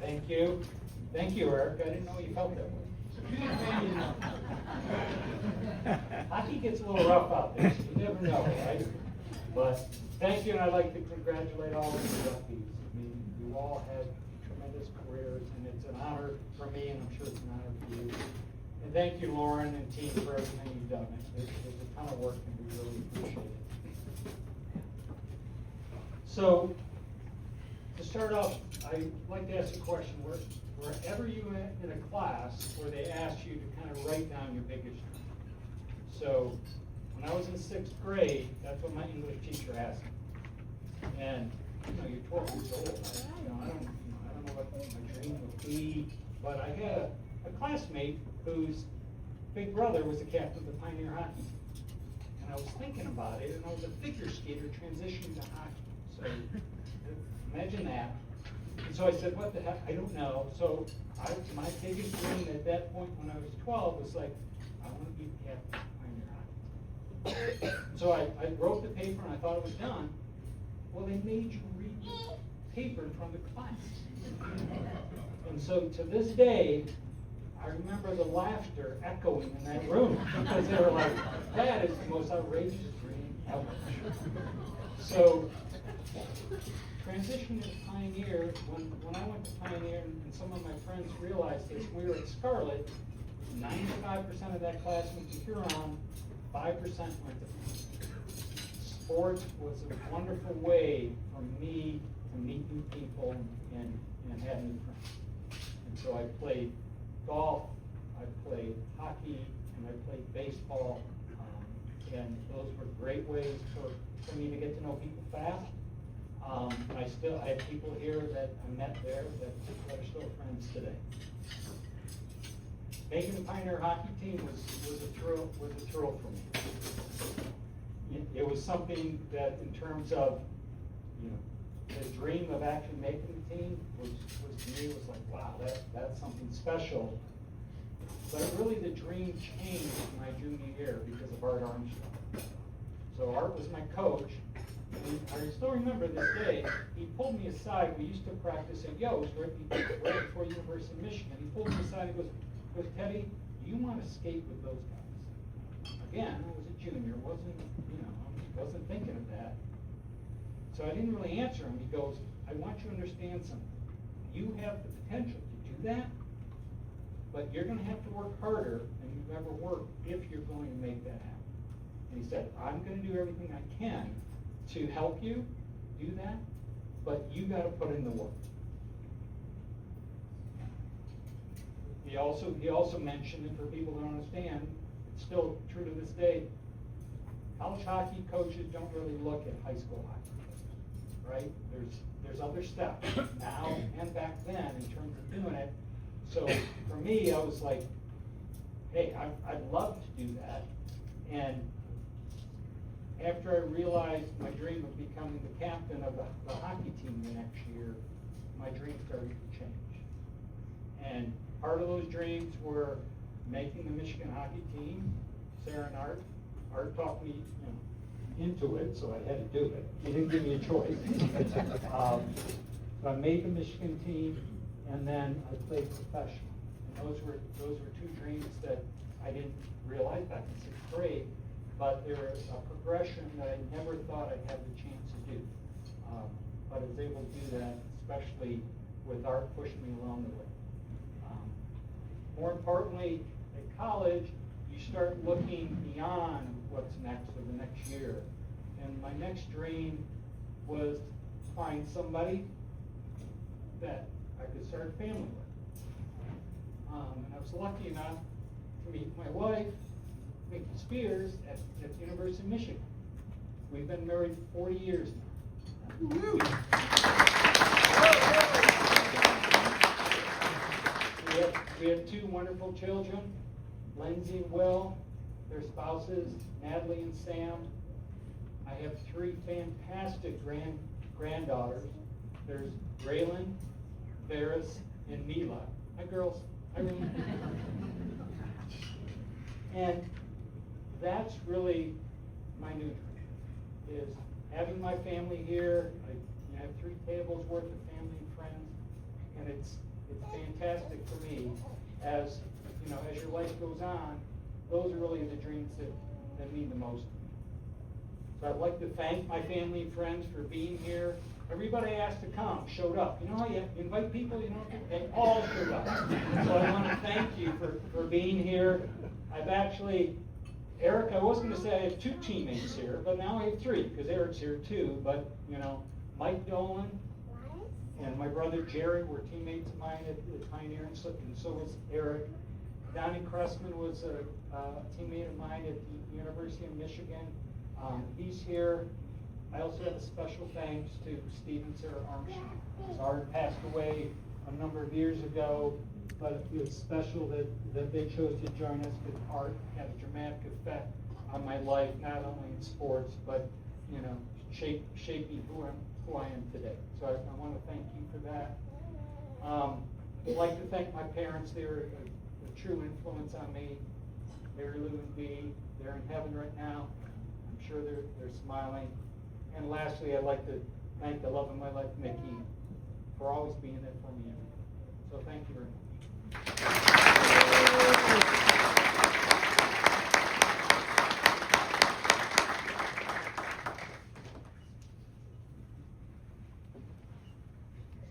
Thank you. Thank you, Eric. I didn't know you felt that way. Hockey gets a little rough out there, so you never know, right? But thank you, and I'd like to congratulate all of you rookies. I mean, you all had tremendous careers, and it's an honor for me, and I'm sure it's an honor for you. And thank you, Lauren and team, for everything you've done. There's a ton of work, and we really appreciate it. So, to start off, I'd like to ask a question. Wherever you went in a class where they asked you to kind of write down your biggest dream. So, when I was in 6th grade, that's what my English teacher asked me. And, you're 12 years old. I don't know what my dream would be, but I had a classmate whose big brother was the captain of the Pioneer hockey team. And I was thinking about it, and I was a figure skater transitioning to hockey. So, imagine that. And so I said, what the heck, I don't know. So my biggest dream at that point when I was 12 was like, I want to be the captain of Pioneer hockey. So I wrote the paper and I thought it was done. Well, they made you read the paper in front of the class. And so to this day, I remember the laughter echoing in that room because they were like, that is the most outrageous dream ever. So, transition to Pioneer, when I went to Pioneer, and some of my friends realized this, we were at Scarlet, 95% of that class went to Huron, 5% went to Pioneer. Sports was a wonderful way for me to meet new people and have new friends. And so I played golf, I played hockey, and I played baseball, and those were great ways for me to get to know people fast. I have people here that I met there that are still friends today. Making the Pioneer hockey team was a thrill for me. It was something that, in terms of the dream of actually making the team, was to me was like, wow, that's something special. But really, the dream changed my junior year because of Art Armstrong. So Art was my coach. And I still remember this day, he pulled me aside. We used to practice at Yost right before University of Michigan. He pulled me aside and goes, Teddy, do you want to skate with those guys? Again, I was a junior, wasn't thinking of that. So I didn't really answer him. He goes, I want you to understand something. You have the potential to do that, but you're going to have to work harder than you've ever worked if you're going to make that happen. And he said, I'm going to do everything I can to help you do that, but you got to put in the work. He also mentioned, and for people who don't understand, it's still true to this day, college hockey coaches don't really look at high school hockey, right? There's other steps now and back then in terms of doing it. So for me, I was like, hey, I'd love to do that. And after I realized my dream of becoming the captain of the hockey team the next year, my dream started to change. And part of those dreams were making the Michigan hockey team. Sarah and Art talked me into it, so I had to do it. He didn't give me a choice. So I made the Michigan team, and then I played professional. And those were two dreams that I didn't realize back in 6th grade. But there was a progression that I never thought I'd have the chance to do. But I was able to do that, especially with Art pushing me along the way. More importantly, at college, you start looking beyond what's next for the next year. And my next dream was to find somebody that I could start a family with. And I was lucky enough to meet my wife, Mickey Spears, at the University of Michigan. We've been married 40 years now. We have 2 wonderful children, Lindsay and Will, their spouses, Natalie and Sam. I have 3 fantastic granddaughters. There's Raylan, Ferris, and Mila. Hi, girls. Hi, Raylan. And that's really my new dream, is having my family here. I have 3 tables worth of family and friends, and it's fantastic for me as, you know, as your life goes on, those are really the dreams that mean the most to me. So I'd like to thank my family and friends for being here. Everybody asked to come, showed up. You know how you invite people, you know, they all showed up. So I want to thank you for being here. I've actually, Eric, I was going to say I have 2 teammates here, but now I have 3, because Eric's here too. But, you know, Mike Dolan and my brother Jerry were teammates of mine at Pioneer, and so was Eric. Donnie Cressman was a teammate of mine at the University of Michigan. He's here. I also have a special thanks to Steve and Sarah Armstrong. Art passed away a number of years ago, but it was special that they chose to join us, because Art had a dramatic effect on my life, not only in sports, but, you know, shaping who I am today. So I want to thank you for that. I'd like to thank my parents. They were a true influence on me. Mary Lou and Dee, they're in heaven right now. I'm sure they're smiling. And lastly, I'd like to thank the love of my life, Mickey, for always being there for me. So thank you very much.